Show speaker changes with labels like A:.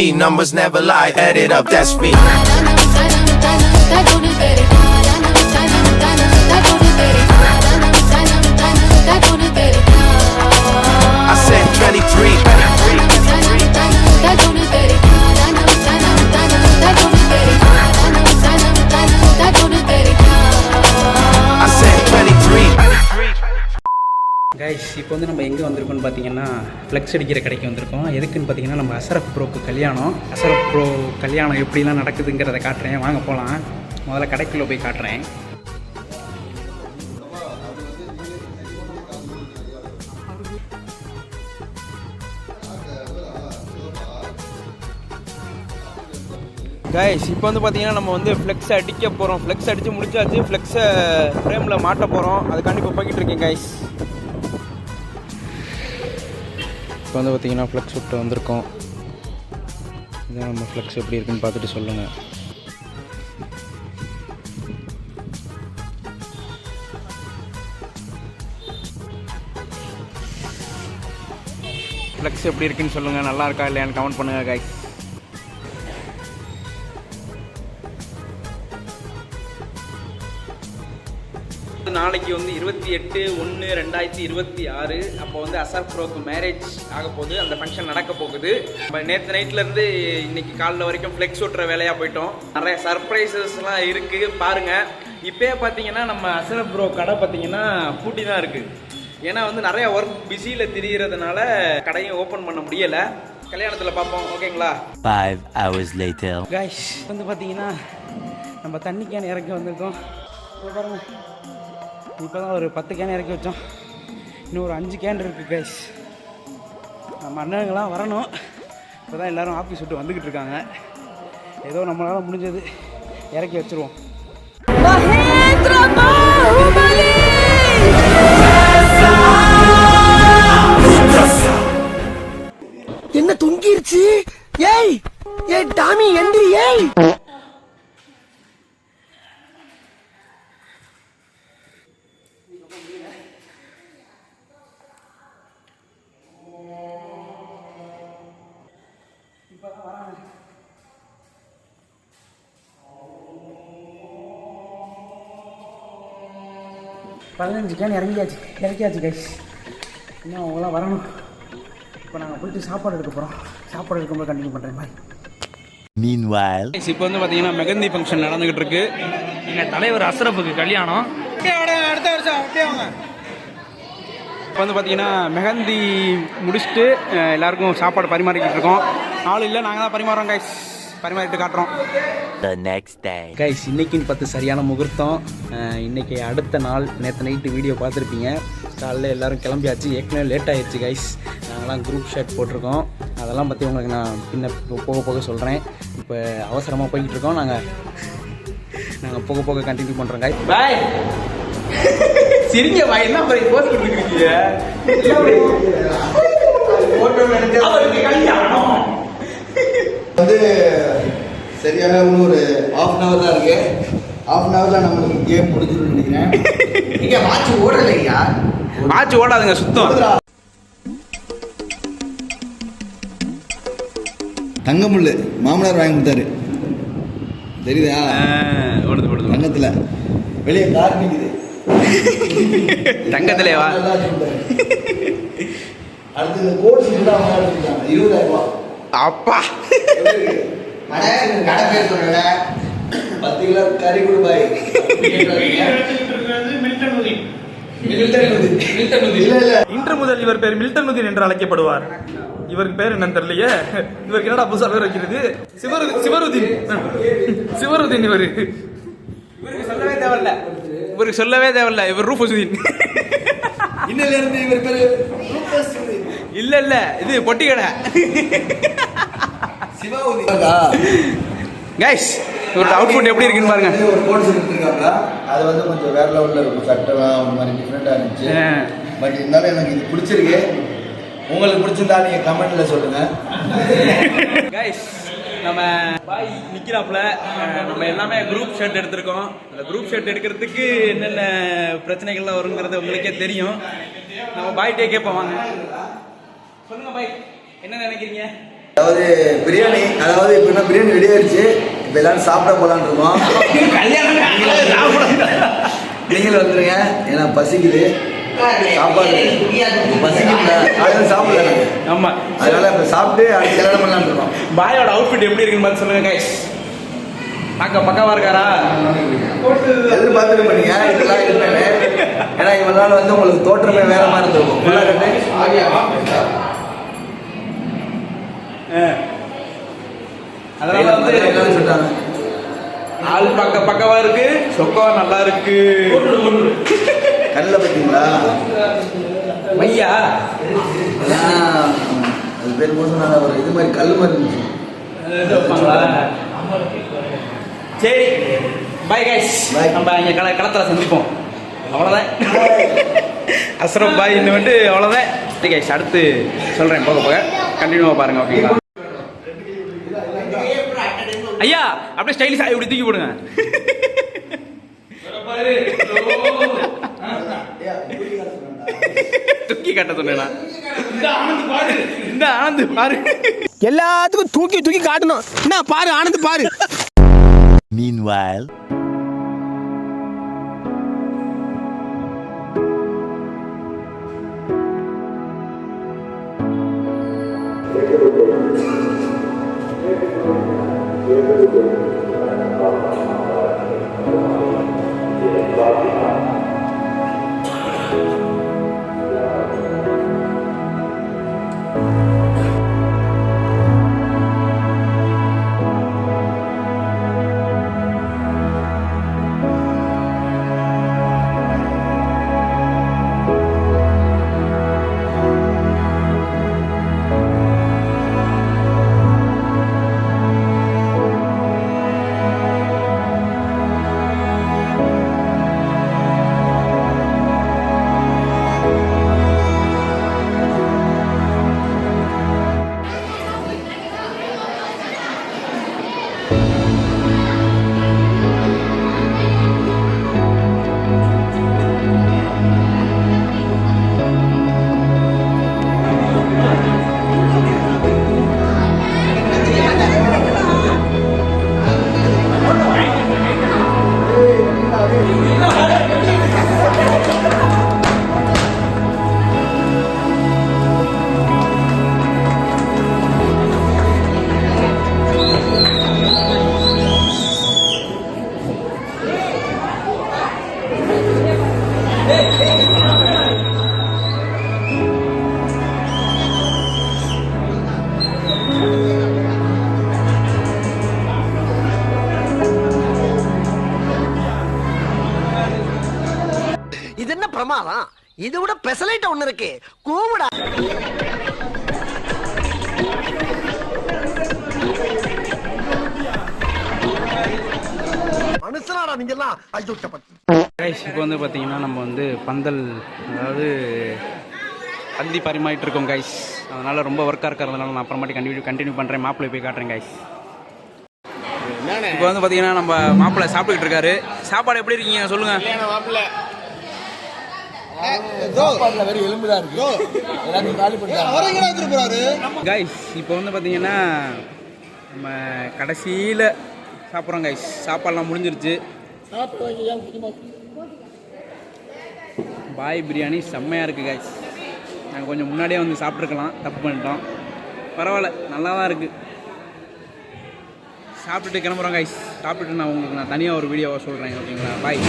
A: me. Numbers never lie, add it up, that's me. I said 23. I said 23.
B: Guys இப்போ வந்து நம்ம எங்கே வந்திருக்கோம்னு பார்த்தீங்கன்னா ஃப்ளெக்ஸ் அடிக்கிற கடைக்கு வந்திருக்கோம். எதுக்குன்னு பார்த்தீங்கன்னா நம்ம அசரப் ப்ரோக்கு கல்யாணம். அசரப் ப்ரோ கல்யாணம் எப்படிலாம் நடக்குதுங்கிறத காட்டுறேன், வாங்க போகலாம். முதல்ல கடைக்குள்ளே போய் காட்டுறேன். கைஸ் இப்போ வந்து பார்த்தீங்கன்னா நம்ம வந்து ஃப்ளெக்ஸை அடிக்க போகிறோம். ஃப்ளெக்ஸ் அடித்து முடிச்சாச்சு. ஃப்ளெக்ஸை ஃப்ரேமில் மாட்ட போகிறோம். அதுக்காண்டி இப்போ போய்கிட்டு இருக்கேன் கைஸ். இப்போ வந்து பார்த்தீங்கன்னா ஃப்ளெக்ஸ் விட்டு வந்திருக்கோம். இதான் நம்ம ஃப்ளெக்ஸ் எப்படி இருக்குன்னு பார்த்துட்டு சொல்லுங்கள். ஃப்ளெக்ஸ் எப்படி இருக்குன்னு சொல்லுங்கள், நல்லா இருக்கா இல்லையான்னு கமெண்ட் பண்ணுங்கள் கைஸ். நாளைக்கு வந்து 28/1/2026 அப்போ வந்து அசரப் ப்ரோக்கு மேரேஜ் ஆக போகுது. அந்த ஃபங்க்ஷன் நடக்க போகுது. நம்ம நேற்று நைட்லேருந்து இன்னைக்கு காலைல வரைக்கும் ஃப்ளெக்ஸ் ஓட்டுற வேலையாக போயிட்டோம். நிறைய சர்ப்ரைசஸ்லாம் இருக்குது பாருங்கள். இப்போயே பார்த்தீங்கன்னா நம்ம அசரப் ப்ரோ கடை பார்த்தீங்கன்னா பூட்டி தான் இருக்குது. ஏன்னா வந்து நிறைய ஒர்க் பிஸியில் திரிகிறதுனால கடையும் ஓப்பன் பண்ண முடியலை. கல்யாணத்தில் பார்ப்போம், ஓகேங்களா?
C: 5 hours later.
B: கைஸ் வந்து பார்த்தீங்கன்னா நம்ம தண்ணி கேன் இறக்கி வந்திருக்கோம். பாருங்க, இப்போ தான் ஒரு 10 கேன் இறக்கி வச்சோம். இன்னும் ஒரு 5 கேன் இருக்குது கைஸ். நம்ம அண்ணனுங்களாம் வரணும். இப்போ தான் எல்லோரும் ஆஃபீஸ் விட்டு வந்துக்கிட்டு இருக்காங்க. ஏதோ நம்மளால் முடிஞ்சது இறக்கி வச்சுருவோம்.
D: என்ன தொங்கிருச்சு? ஏய் ஏய் டாமி எந்திரி. ஏய்
B: இப்போதான் வராங்க. பதினஞ்சு கேன் இறக்கியாச்சு கைஸ். இன்னும் அவங்களாம் வரணும். இப்போ நாங்கள் போயிட்டு சாப்பாடு எடுக்க போகிறோம். சாப்பாடு எடுக்கும்போது கண்டினியூ பண்ணுறேன். பாய்.
C: Meanwhile,
B: இப்போ வந்து பார்த்தீங்கன்னா மெகந்தி ஃபங்க்ஷன் நடந்துகிட்டு இருக்கு. எங்கள் தலைவர் அசரப்புக்கு கல்யாணம். அடுத்த வருஷம் இப்போ வந்து பார்த்தீங்கன்னா மெஹந்தி முடிச்சுட்டு எல்லாருக்கும் சாப்பாடு பரிமாறிக்கிட்டு இருக்கோம். ஆள் இல்லை, நாங்கள் தான் பரிமாறுறோம் கைஸ். பரிமாறிட்டு காட்டுறோம்.
C: the next day.
B: கைஸ் இன்னைக்குன்னு பார்த்து சரியான முகூர்த்தம். இன்னைக்கு அடுத்த நாள். நேற்று நைட்டு வீடியோ பார்த்துருப்பீங்க. காலையில் எல்லோரும் கிளம்பியாச்சு. ஏற்கனவே லேட் ஆகிடுச்சு கைஸ். நாங்களாம் குரூப் ஷர்ட் போட்டிருக்கோம். அதெல்லாம் பற்றி உங்களுக்கு நான் பின்ன போக போக சொல்கிறேன். இப்போ அவசரமாக போய்கிட்டு இருக்கோம். நாங்கள் போக போக கண்டினியூ பண்ணுறோம் கைஸ். பாய். சரிங்க பாய், என்ன போஸ்ட் இருக்கீங்க?
E: வந்து சரியான ஒரு ½ hour தான் இருக்கு. ½ hourல நம்மளுக்கு கேம் முடிஞ்சிடும் நினைக்கிறேன். நீங்க வாட்ச் ஓடலையா?
B: வாட்ச் ஓடாதுங்க சுத்தம்.
E: தங்கமுள்ளு மாமனார் வாங்கி கொடுத்தாரு, தெரியுதா?
B: ஓடுது
E: தங்கத்துல வெளியே கார் நிக்குது.
B: தங்கத்திலேவா?
E: அடுத்து இந்த கோட் சீட் 20,000 ரூபாய்.
B: அப்பா
E: கடை பேர் சொல்றேன். 10 கிலோ கறி கொடுப்பாய்.
F: இன்று முதல் இவர் பேர் மில்டன் உதீன் என்று அழைக்கப்படுவார். இவருக்கு பேர் என்னன்னு தெரியலையே. இவருக்கு என்னடா புதுசா பேர் வைக்கிறது? சிவருதீன். இவருக்கு
B: சொல்லவே தேவையில்ல. இவர் ரூபசுதீன்.
E: இன்னில இருந்து இவர் பேரு ரூபசுதீன்.
B: இல்ல இது பொட்டி கடை. கைஸ் இவரோட அவுட்புட் எப்படி இருக்குன்னு பாருங்க.
E: ஒரு கோட் எடுத்துருக்காங்க. அது வந்து கொஞ்சம் வேற லெவலில் இருக்கும். சட்டமாக ஒரு மாதிரி டிஃப்ரெண்டாக இருந்துச்சு. பட் இருந்தாலும் எனக்கு இது பிடிச்சிருக்கு. உங்களுக்கு பிடிச்சிருந்தா நீங்கள் கமெண்ட்டில் சொல்லுங்கள்.
B: கைஸ் நம்ம பாய் நிற்கிறாப்புல. நம்ம எல்லாமே குரூப் ஷர்ட் எடுத்திருக்கோம். அந்த குரூப் ஷர்ட் எடுக்கிறதுக்கு என்னென்ன பிரச்சனைகள்லாம் வருங்கிறது உங்களுக்கே தெரியும். நம்ம பாய்கிட்டே கேட்போம். வாங்க சொல்லுங்கள் பாய், என்ன நினைக்கிறீங்க?
E: அதாவது பிரியாணி, அதாவது இப்போ என்ன பிரியாணி ரெடி ஆயிடுச்சு. இப்போ எல்லாரும் சாப்பிட போகலான்னு இருக்கோம். நீங்களும் வந்துருங்க, ஏன்னா பசிக்குது. சாப்பாடு பசிக்குதுல, அதனால சாப்பிடல நாங்கள்.
B: ஆமாம்,
E: அதனால இப்போ சாப்பிட்டு அடுத்து கல்யாணம் பண்ணலான்னு இருக்கோம்.
B: பாயோட அவுட்ஃபிட் எப்படி இருக்குன்னு பார்த்து சொல்லுங்க கைஸ். பக்காவா இருக்காரா?
E: எதிர்பார்த்துட்டு பண்ணீங்க இதெல்லாம் இருப்பேன். ஏன்னா இவ்வளவு நாள் வந்து உங்களுக்கு தோற்றமே வேற மாதிரி இருந்திருக்கும். ஃபுல்லாக கட்டு
B: அதனால வந்து
E: எல்லாரும் சொல்லிட்டாங்க
B: ஆள் பக்கவா இருக்கு, சொக்கவா நல்லா இருக்கு.
E: கல்ல பார்த்தீங்களா
B: மையா?
E: அது பேர் போது ஒரு இது மாதிரி கல் மாதிரி இருந்துச்சு.
B: சரி, பாய் கைஸ்.
E: Bye.
B: நம்ம இங்கே களத்தில் சந்திப்போம். அவ்வளோதான். அஸ்ரம் பாய் இன்னும் வந்து அவ்வளோதான். சரி கைஸ், அடுத்து சொல்கிறேன் போக கண்டினியூவாக பாருங்க. ஓகேங்களா ஐயா? அப்படியே ஸ்டைலிஷ் இப்படி தூக்கி போடுங்க. தூக்கி கட்ட சொன்னேனா? இந்த ஆனந்த் பாரு,
D: எல்லாத்துக்கும் தூக்கி காட்டணும். என்ன பாரு ஆனந்த் பாரு.
C: Meanwhile,
D: இது என்ன பிரமாதம்? இதை விட பெசலைட் ஒண்ணு இருக்கு, கூவுடா. மனுஷனாடா நீங்க எல்லாம். ஐயோ
B: கைஸ், இப்போ வந்து பார்த்தீங்கன்னா நம்ம வந்து பந்தல், அதாவது பந்தி பரிமாறிட்டு இருக்கோம் கைஸ். அதனால் ரொம்ப ஒர்க்காக இருக்கிறதுனால நான் அப்புறமாட்டி கண்டினியூ பண்ணுறேன். மாப்பிள்ளை போய் காட்டுறேன் கைஸ். இப்போ வந்து பார்த்தீங்கன்னா நம்ம மாப்பிள்ளை சாப்பிட்டுக்கிட்டு இருக்காரு. சாப்பாடு எப்படி இருக்கீங்க சொல்லுங்கள். கைஸ், இப்போ வந்து பார்த்தீங்கன்னா நம்ம கடைசியில் சாப்பிட்றோம் கைஸ். சாப்பாடெலாம் முடிஞ்சிருச்சு. பாய் பிரியாணி செம்மையாக இருக்குது கைஸ். நாங்கள் கொஞ்சம் முன்னாடியே வந்து சாப்பிட்ருக்கலாம், தப்பு பண்ணிட்டோம். பரவாயில்ல, நல்லா தான் இருக்குது. சாப்பிட்டுட்டு கிளம்புறோம் கைஸ். சாப்பிட்டுட்டு நான் உங்களுக்கு தனியாக ஒரு வீடியோவாக சொல்கிறேன். ஓகேங்களா? பாய்.